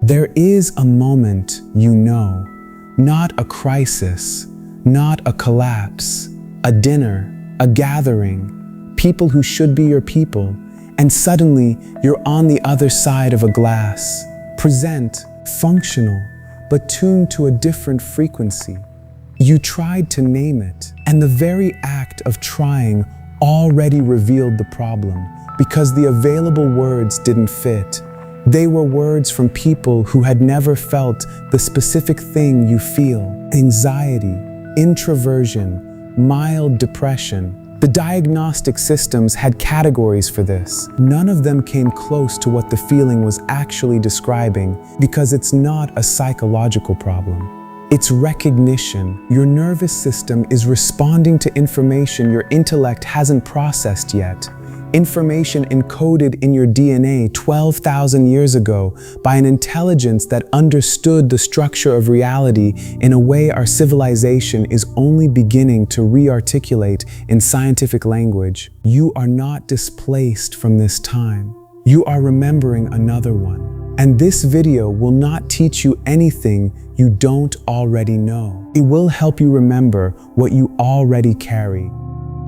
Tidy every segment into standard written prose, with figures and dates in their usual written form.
There is a moment, you know, not a crisis, not a collapse, a dinner, a gathering, people who should be your people, and suddenly you're on the other side of a glass, present, functional, but tuned to a different frequency. You tried to name it, and the very act of trying already revealed the problem, because the available words didn't fit. They were words from people who had never felt the specific thing you feel: anxiety, introversion, mild depression. The diagnostic systems had categories for this. None of them came close to what the feeling was actually describing, because it's not a psychological problem. It's recognition. Your nervous system is responding to information your intellect hasn't processed yet. Information encoded in your DNA 12,000 years ago by an intelligence that understood the structure of reality in a way our civilization is only beginning to re-articulate in scientific language. You are not displaced from this time. You are remembering another one. And this video will not teach you anything you don't already know. It will help you remember what you already carry.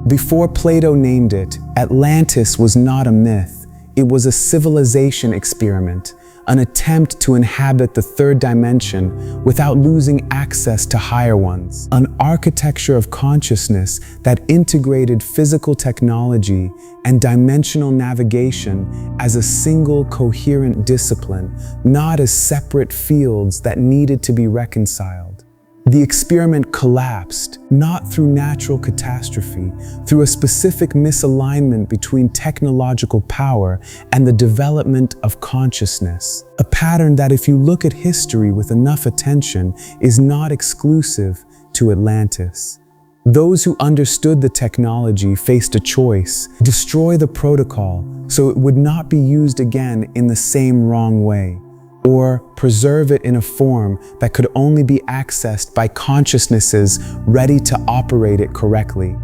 Before Plato named it, Atlantis was not a myth. It was a civilization experiment, an attempt to inhabit the third dimension without losing access to higher ones. An architecture of consciousness that integrated physical technology and dimensional navigation as a single coherent discipline, not as separate fields that needed to be reconciled. The experiment collapsed, not through natural catastrophe, through a specific misalignment between technological power and the development of consciousness. A pattern that, if you look at history with enough attention, is not exclusive to Atlantis. Those who understood the technology faced a choice: destroy the protocol so it would not be used again in the same wrong way, or preserve it in a form that could only be accessed by consciousnesses ready to operate it correctly.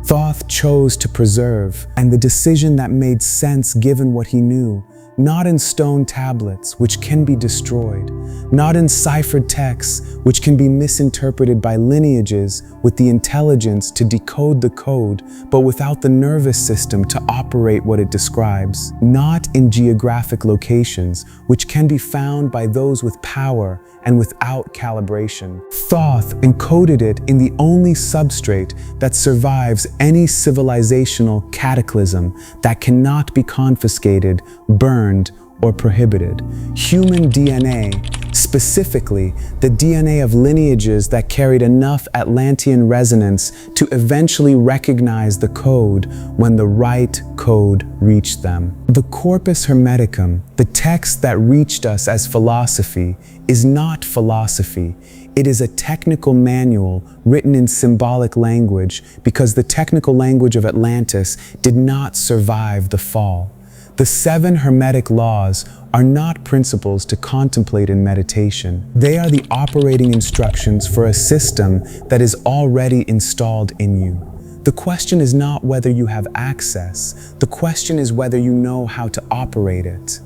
Thoth chose to preserve, and the decision that made sense given what he knew, not in stone tablets, which can be destroyed, not in ciphered texts, which can be misinterpreted by lineages with the intelligence to decode the code, but without the nervous system to operate what it describes, not in geographic locations, which can be found by those with power and without calibration. Thoth encoded it in the only substrate that survives any civilizational cataclysm that cannot be confiscated, burned, or prohibited. Human DNA, specifically the DNA of lineages that carried enough Atlantean resonance to eventually recognize the code when the right code reached them. The Corpus Hermeticum, the text that reached us as philosophy, is not philosophy. It is a technical manual written in symbolic language because the technical language of Atlantis did not survive the fall. The 7 Hermetic Laws are not principles to contemplate in meditation. They are the operating instructions for a system that is already installed in you. The question is not whether you have access. The question is whether you know how to operate it.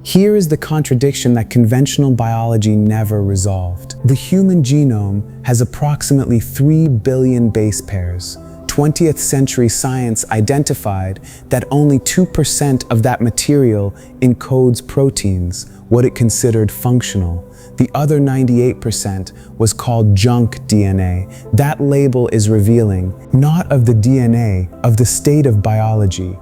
Here is the contradiction that conventional biology never resolved. The human genome has approximately 3 billion base pairs. 20th century science identified that only 2% of that material encodes proteins, what it considered functional. The other 98% was called junk DNA. That label is revealing, not of the DNA, of the state of biology.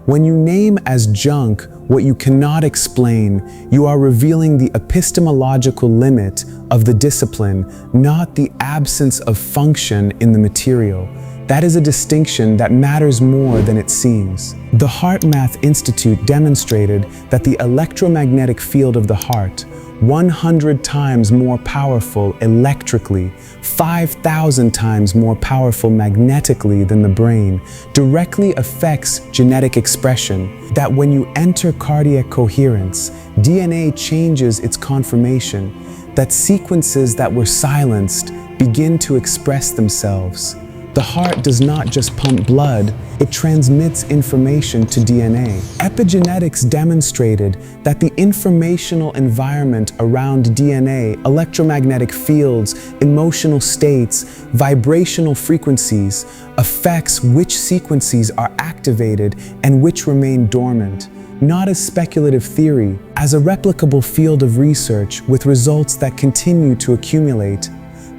When you name as junk what you cannot explain, you are revealing the epistemological limit of the discipline, not the absence of function in the material. That is a distinction that matters more than it seems. The HeartMath Institute demonstrated that the electromagnetic field of the heart, 100 times more powerful electrically, 5,000 times more powerful magnetically than the brain, directly affects genetic expression. That when you enter cardiac coherence, DNA changes its conformation, that sequences that were silenced begin to express themselves. The The heart does not just pump blood, it transmits information to DNA. Epigenetics demonstrated that the informational environment around DNA, electromagnetic fields, emotional states, vibrational frequencies, affects which sequences are activated and which remain dormant. Not as speculative theory, as a replicable field of research with results that continue to accumulate.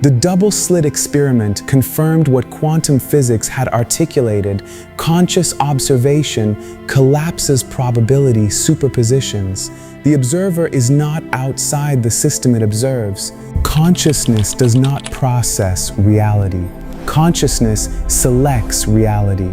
The double-slit experiment confirmed what quantum physics had articulated: conscious observation collapses probability superpositions. The observer is not outside the system it observes. Consciousness does not process reality. Consciousness selects reality.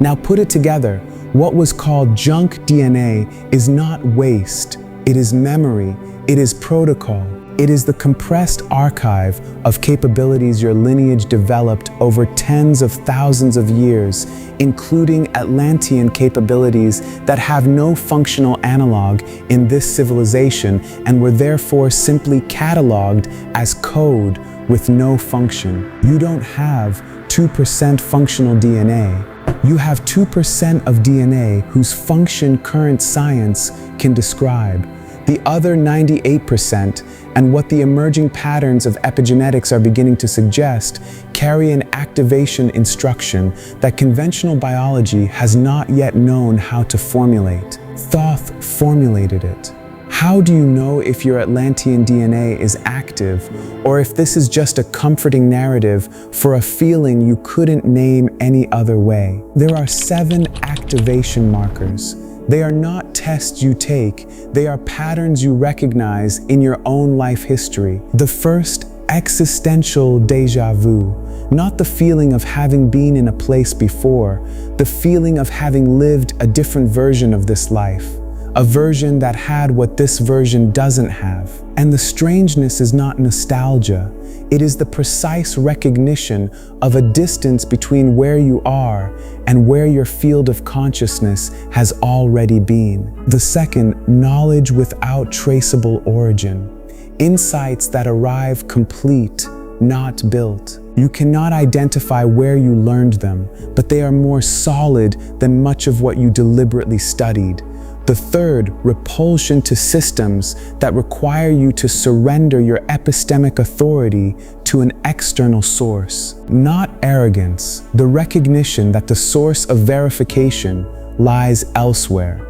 Now put it together. What was called junk DNA is not waste. It is memory. It is protocol. It is the compressed archive of capabilities your lineage developed over tens of thousands of years, including Atlantean capabilities that have no functional analog in this civilization and were therefore simply cataloged as code with no function. You don't have 2% functional DNA. You have 2% of DNA whose function current science can describe. The other 98%, and what the emerging patterns of epigenetics are beginning to suggest, carry an activation instruction that conventional biology has not yet known how to formulate. Thoth formulated it. How do you know if your Atlantean DNA is active, or if this is just a comforting narrative for a feeling you couldn't name any other way? There are 7 activation markers. They are not tests you take, they are patterns you recognize in your own life history. The first, existential déjà vu. Not the feeling of having been in a place before, the feeling of having lived a different version of this life. A version that had what this version doesn't have. And the strangeness is not nostalgia. It is the precise recognition of a distance between where you are and where your field of consciousness has already been. The second, knowledge without traceable origin. Insights that arrive complete, not built. You cannot identify where you learned them, but they are more solid than much of what you deliberately studied. The third, repulsion to systems that require you to surrender your epistemic authority to an external source. Not arrogance, the recognition that the source of verification lies elsewhere.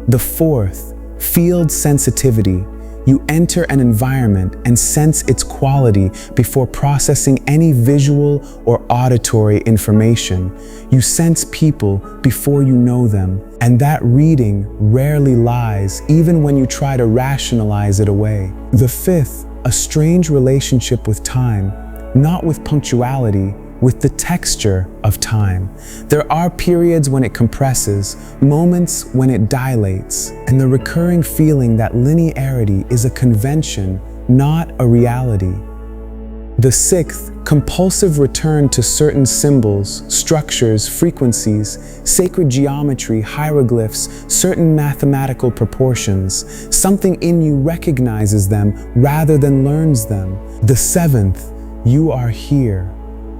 The fourth, field sensitivity. You enter an environment and sense its quality before processing any visual or auditory information. You sense people before you know them, and that reading rarely lies, even when you try to rationalize it away. The fifth, a strange relationship with time, not with punctuality, with the texture of time. There are periods when it compresses, moments when it dilates, and the recurring feeling that linearity is a convention, not a reality. The sixth, compulsive return to certain symbols, structures, frequencies, sacred geometry, hieroglyphs, certain mathematical proportions. Something in you recognizes them rather than learns them. The seventh, you are here.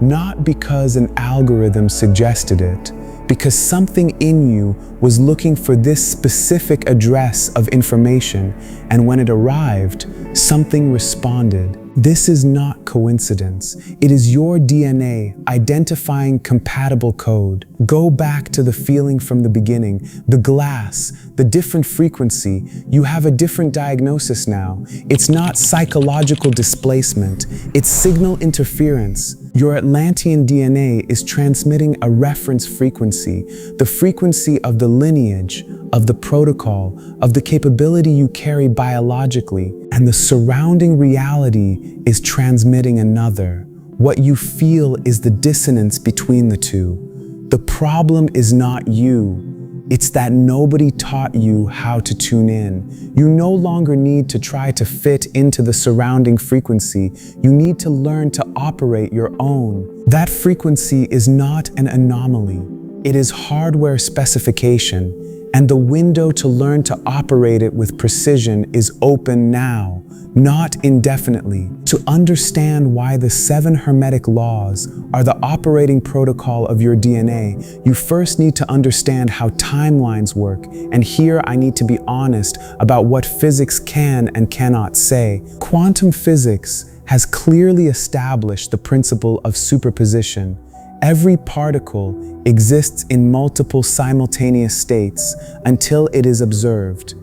Not because an algorithm suggested it, because something in you was looking for this specific address of information, and when it arrived, something responded. This is not coincidence. It is your DNA identifying compatible code. Go back to the feeling from the beginning, the glass, the different frequency. You have a different diagnosis now. It's not psychological displacement, it's signal interference. Your Atlantean DNA is transmitting a reference frequency, the frequency of the lineage, of the protocol, of the capability you carry biologically, and the surrounding reality is transmitting another. What you feel is the dissonance between the two. The problem is not you. It's that nobody taught you how to tune in. You no longer need to try to fit into the surrounding frequency. You need to learn to operate your own. That frequency is not an anomaly. It is hardware specification. And the window to learn to operate it with precision is open now, not indefinitely. To understand why the 7 Hermetic Laws are the operating protocol of your DNA, you first need to understand how timelines work. And here I need to be honest about what physics can and cannot say. Quantum physics has clearly established the principle of superposition. Every particle exists in multiple simultaneous states until it is observed.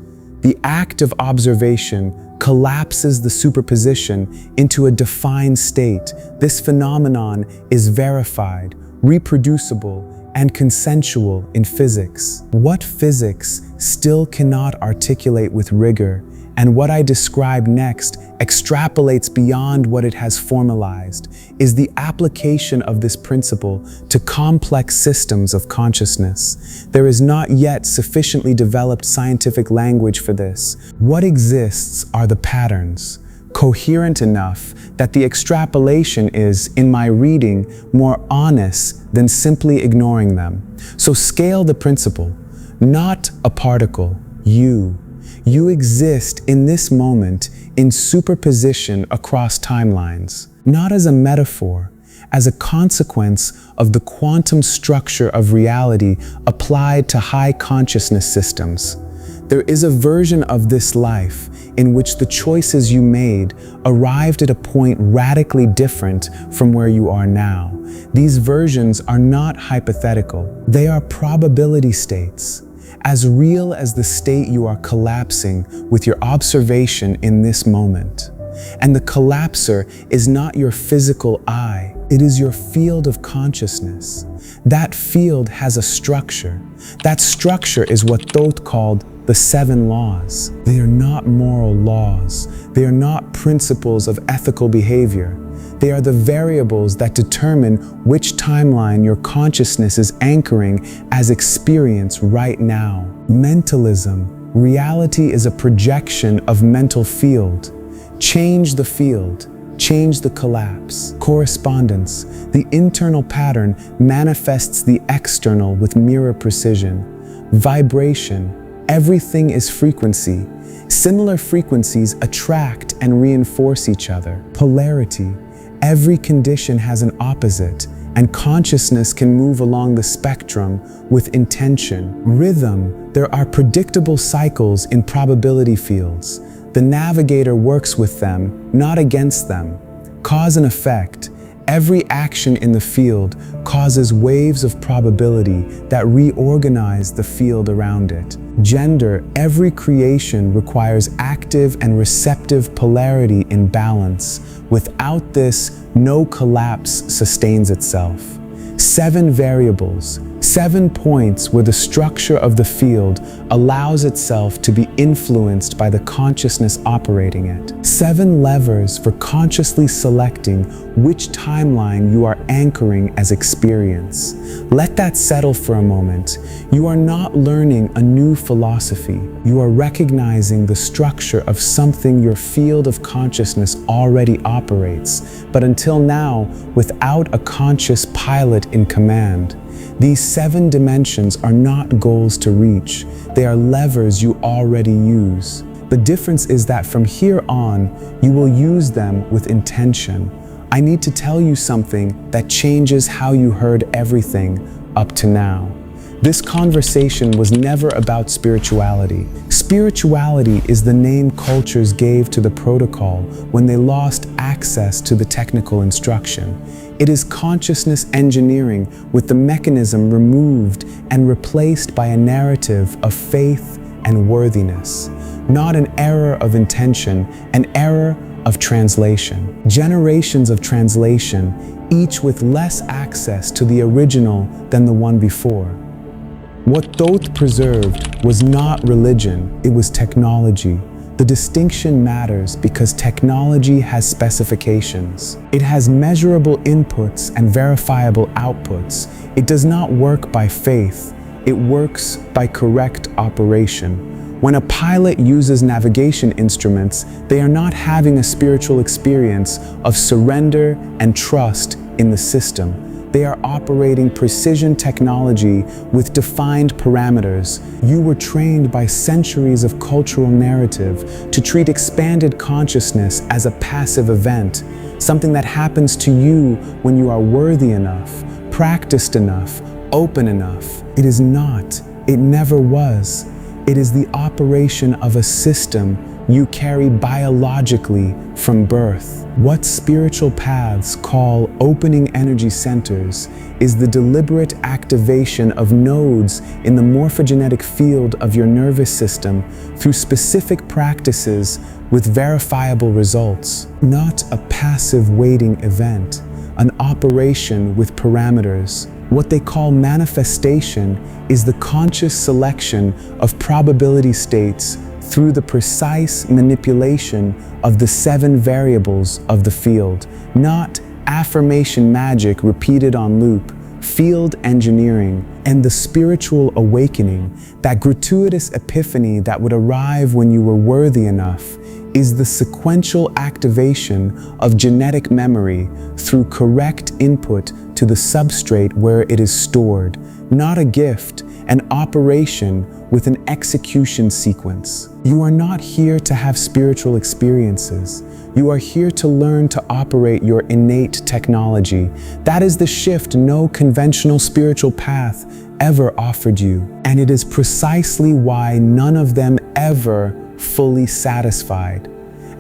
The act of observation collapses the superposition into a defined state. This phenomenon is verified, reproducible, and consensual in physics. What physics still cannot articulate with rigor, and what I describe next extrapolates beyond what it has formalized, is the application of this principle to complex systems of consciousness. There is not yet sufficiently developed scientific language for this. What exists are the patterns, coherent enough that the extrapolation is, in my reading, more honest than simply ignoring them. So scale the principle, not a particle, you. You exist in this moment in superposition across timelines, not as a metaphor, as a consequence of the quantum structure of reality applied to high consciousness systems. There is a version of this life in which the choices you made arrived at a point radically different from where you are now. These versions are not hypothetical, they are probability states, as real as the state you are collapsing with your observation in this moment. And the collapser is not your physical eye, it is your field of consciousness. That field has a structure. That structure is what Thoth called the 7 laws. They are not moral laws. They are not principles of ethical behavior. They are the variables that determine which timeline your consciousness is anchoring as experience right now. Mentalism. Reality is a projection of mental field. Change the field. Change the collapse. Correspondence. The internal pattern manifests the external with mirror precision. Vibration. Everything is frequency. Similar frequencies attract and reinforce each other. Polarity. Every condition has an opposite, and consciousness can move along the spectrum with intention. Rhythm. There are predictable cycles in probability fields. The navigator works with them, not against them. Cause and effect. Every action in the field causes waves of probability that reorganize the field around it. Gender. Every creation requires active and receptive polarity in balance. Without this, no collapse sustains itself. 7 variables, 7 points where the structure of the field allows itself to be influenced by the consciousness operating it. 7 levers for consciously selecting which timeline you are anchoring as experience. Let that settle for a moment. You are not learning a new philosophy. You are recognizing the structure of something your field of consciousness already operates, but until now, without a conscious pilot in command. These 7 dimensions are not goals to reach. They are levers you already use. The difference is that from here on, you will use them with intention. I need to tell you something that changes how you heard everything up to now. This conversation was never about spirituality. Spirituality is the name cultures gave to the protocol when they lost access to the technical instruction. It is consciousness engineering with the mechanism removed and replaced by a narrative of faith and worthiness, not an error of intention, an error of translation. Generations of translation, each with less access to the original than the one before. What Thoth preserved was not religion, it was technology. The distinction matters because technology has specifications. It has measurable inputs and verifiable outputs. It does not work by faith, it works by correct operation. When a pilot uses navigation instruments, they are not having a spiritual experience of surrender and trust in the system. They are operating precision technology with defined parameters. You were trained by centuries of cultural narrative to treat expanded consciousness as a passive event, something that happens to you when you are worthy enough, practiced enough, open enough. It is not. It never was. It is the operation of a system you carry biologically from birth. What spiritual paths call opening energy centers is the deliberate activation of nodes in the morphogenetic field of your nervous system through specific practices with verifiable results. Not a passive waiting event, an operation with parameters. What they call manifestation is the conscious selection of probability states through the precise manipulation of the 7 variables of the field, not affirmation magic repeated on loop, field engineering, and the spiritual awakening, that gratuitous epiphany that would arrive when you were worthy enough, is the sequential activation of genetic memory through correct input to the substrate where it is stored, not a gift, an operation with an execution sequence. You are not here to have spiritual experiences. You are here to learn to operate your innate technology. That is the shift no conventional spiritual path ever offered you. And it is precisely why none of them ever fully satisfied.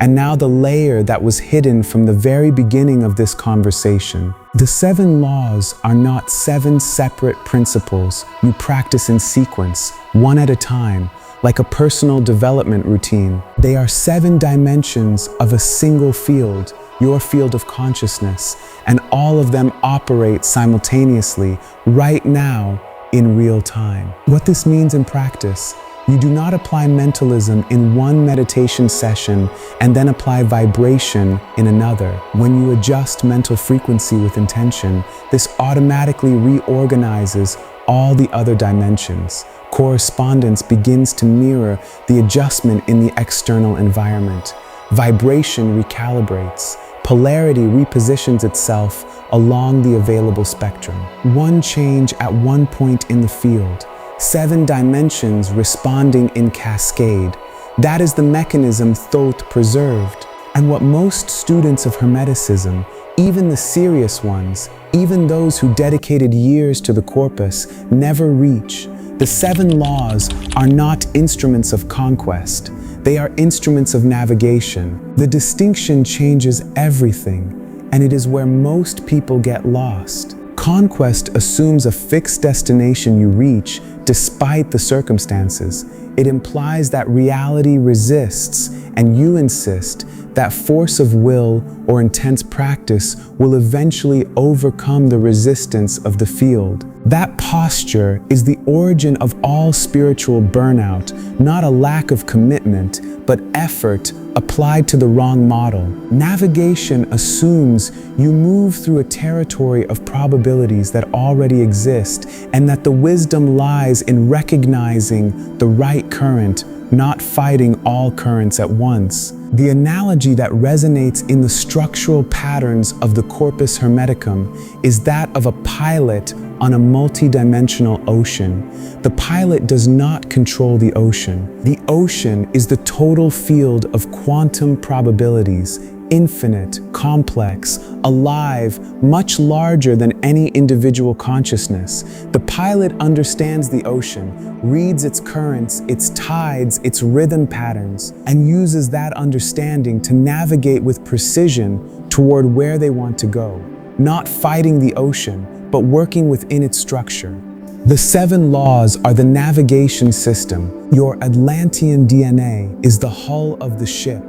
And now the layer that was hidden from the very beginning of this conversation. The 7 laws are not 7 separate principles you practice in sequence, one at a time, like a personal development routine. They are 7 dimensions of a single field, your field of consciousness, and all of them operate simultaneously, right now, in real time. What this means in practice: you do not apply mentalism in one meditation session and then apply vibration in another. When you adjust mental frequency with intention, this automatically reorganizes all the other dimensions. Correspondence begins to mirror the adjustment in the external environment. Vibration recalibrates. Polarity repositions itself along the available spectrum. One change at one point in the field. 7 dimensions responding in cascade. That is the mechanism Thoth preserved. And what most students of Hermeticism, even the serious ones, even those who dedicated years to the corpus, never reach. The 7 laws are not instruments of conquest. They are instruments of navigation. The distinction changes everything, and it is where most people get lost. Conquest assumes a fixed destination you reach despite the circumstances. It implies that reality resists, and you insist that force of will or intense practice will eventually overcome the resistance of the field. That posture is the origin of all spiritual burnout, not a lack of commitment, but effort applied to the wrong model. Navigation assumes you move through a territory of probabilities that already exist, and that the wisdom lies in recognizing the right current, not fighting all currents at once. The analogy that resonates in the structural patterns of the Corpus Hermeticum is that of a pilot on a multi-dimensional ocean. The pilot does not control the ocean. The ocean is the total field of quantum probabilities, infinite, complex, alive, much larger than any individual consciousness. The pilot understands the ocean, reads its currents, its tides, its rhythm patterns, and uses that understanding to navigate with precision toward where they want to go, not fighting the ocean, but working within its structure. The 7 laws are the navigation system. Your Atlantean DNA is the hull of the ship,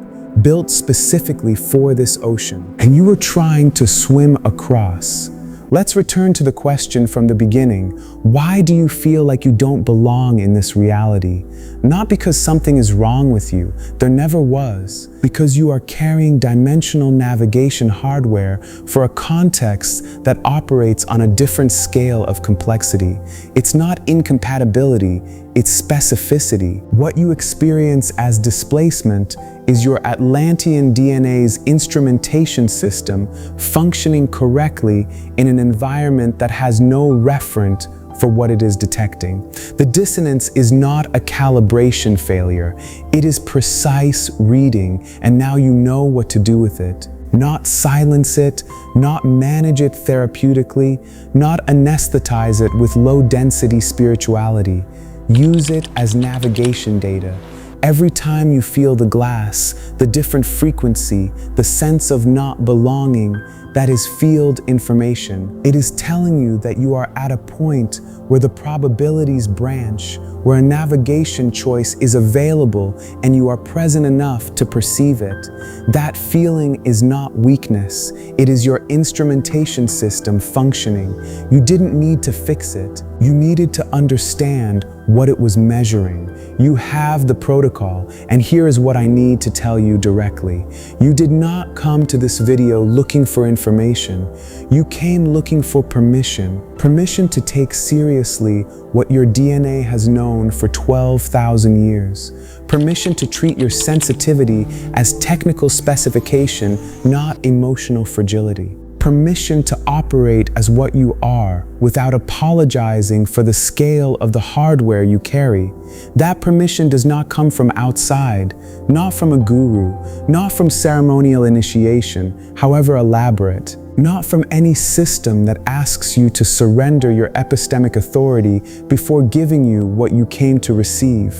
built specifically for this ocean, and you are trying to swim across. Let's return to the question from the beginning. Why do you feel like you don't belong in this reality? Not because something is wrong with you. There never was. because you are carrying dimensional navigation hardware for a context that operates on a different scale of complexity. It's not incompatibility, it's specificity. What you experience as displacement is your Atlantean DNA's instrumentation system functioning correctly in an environment that has no referent for what it is detecting. The dissonance is not a calibration failure. It is precise reading, and now you know what to do with it. Not silence it, not manage it therapeutically, not anesthetize it with low-density spirituality. Use it as navigation data. Every time you feel the glass, the different frequency, the sense of not belonging, that is field information. It is telling you that you are at a point where the probabilities branch, where a navigation choice is available and you are present enough to perceive it. That feeling is not weakness. It is your instrumentation system functioning. You didn't need to fix it. You needed to understand what it was measuring. You have the protocol, and here is what I need to tell you directly. You did not come to this video looking for information. You came looking for permission. Permission to take seriously what your DNA has known for 12,000 years. Permission to treat your sensitivity as technical specification, not emotional fragility. Permission to operate as what you are without apologizing for the scale of the hardware you carry. That permission does not come from outside, not from a guru, not from ceremonial initiation, however elaborate, not from any system that asks you to surrender your epistemic authority before giving you what you came to receive.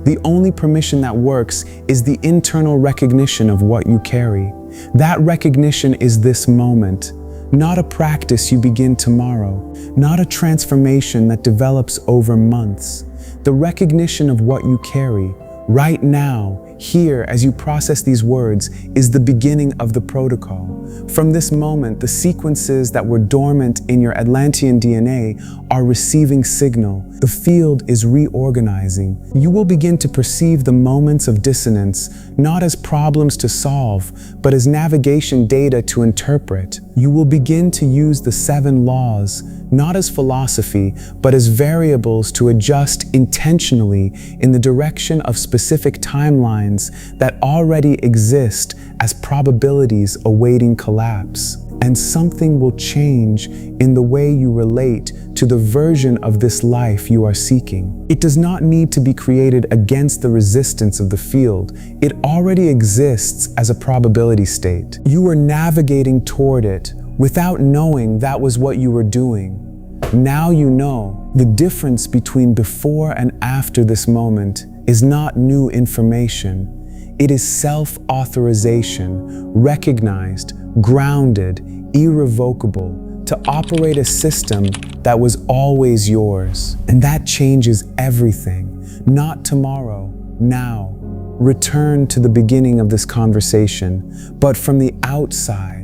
The only permission that works is the internal recognition of what you carry. That recognition is this moment, not a practice you begin tomorrow, not a transformation that develops over months. The recognition of what you carry, right now, here, as you process these words, is the beginning of the protocol. From this moment, the sequences that were dormant in your Atlantean DNA are receiving signal. The field is reorganizing. You will begin to perceive the moments of dissonance, not as problems to solve, but as navigation data to interpret. You will begin to use the 7 laws, not as philosophy, but as variables to adjust intentionally in the direction of specific timelines that already exist as probabilities awaiting collapse. And something will change in the way you relate to the version of this life you are seeking. It does not need to be created against the resistance of the field. It already exists as a probability state. You were navigating toward it without knowing that was what you were doing. Now you know. The difference between before and after this moment is not new information. It is self-authorization, recognized, grounded, irrevocable, to operate a system that was always yours. And that changes everything. Not tomorrow, now. Return to the beginning of this conversation, but from the outside.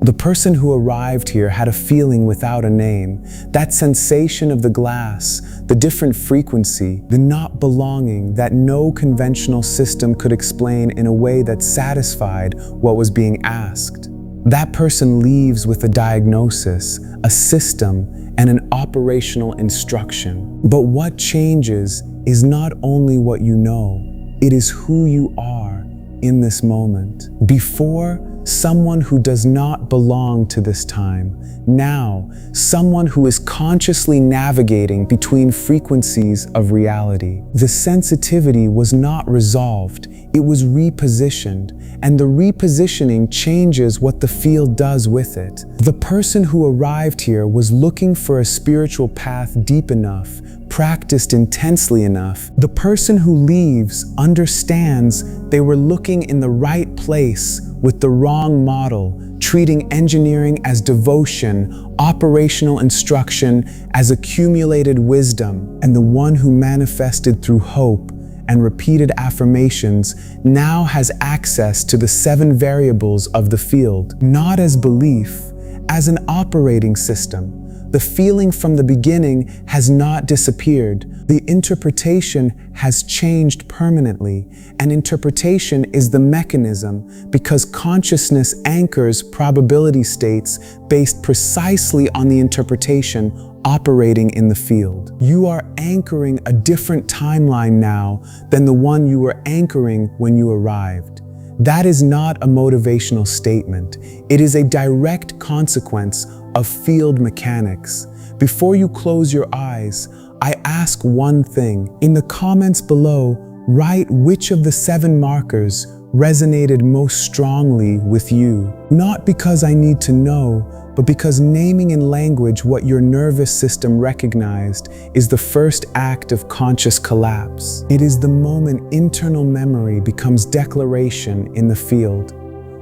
The person who arrived here had a feeling without a name. That sensation of the glass, the different frequency, the not belonging that no conventional system could explain in a way that satisfied what was being asked. That person leaves with a diagnosis, a system, and an operational instruction. But what changes is not only what you know, it is who you are in this moment. Before, someone who does not belong to this time. Now, someone who is consciously navigating between frequencies of reality. The sensitivity was not resolved, it was repositioned, and the repositioning changes what the field does with it. The person who arrived here was looking for a spiritual path deep enough, practiced intensely enough. The person who leaves understands they were looking in the right place with the wrong model, treating engineering as devotion, operational instruction as accumulated wisdom, and the one who manifested through hope and repeated affirmations now has access to the 7 variables of the field, not as belief, as an operating system. The feeling from the beginning has not disappeared. The interpretation has changed permanently, and interpretation is the mechanism because consciousness anchors probability states based precisely on the interpretation operating in the field. You are anchoring a different timeline now than the one you were anchoring when you arrived. That is not a motivational statement. It is a direct consequence of field mechanics. Before you close your eyes, I ask one thing. In the comments below, write which of the 7 markers resonated most strongly with you. Not because I need to know, but because naming in language what your nervous system recognized is the first act of conscious collapse. It is the moment internal memory becomes declaration in the field.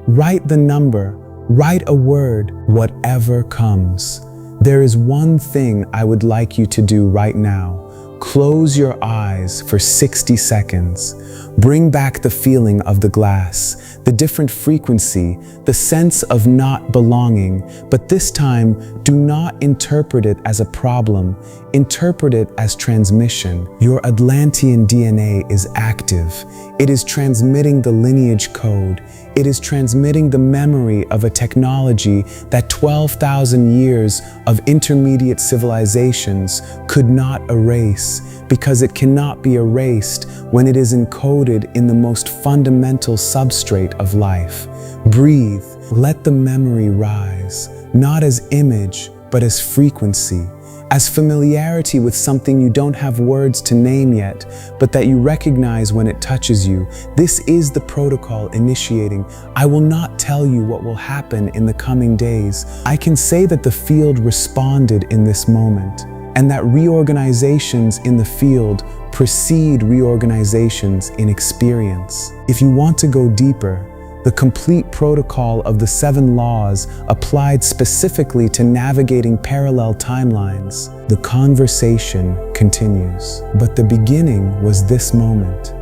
Write the number, write a word, whatever comes. There is one thing I would like you to do right now. Close your eyes for 60 seconds. Bring back the feeling of the glass, the different frequency, the sense of not belonging, but this time, do not interpret it as a problem. Interpret it as transmission. Your Atlantean DNA is active. It is transmitting the lineage code. It is transmitting the memory of a technology that 12,000 years of intermediate civilizations could not erase, because it cannot be erased when it is encoded in the most fundamental substrate of life. Breathe. Let the memory rise, not as image, but as frequency, as familiarity with something you don't have words to name yet, but that you recognize when it touches you. This is the protocol initiating. I will not tell you what will happen in the coming days. I can say that the field responded in this moment, and that reorganizations in the field precede reorganizations in experience. If you want to go deeper, the complete protocol of the 7 laws applied specifically to navigating parallel timelines. The conversation continues. But the beginning was this moment.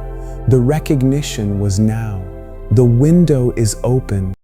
The recognition was now. The window is open.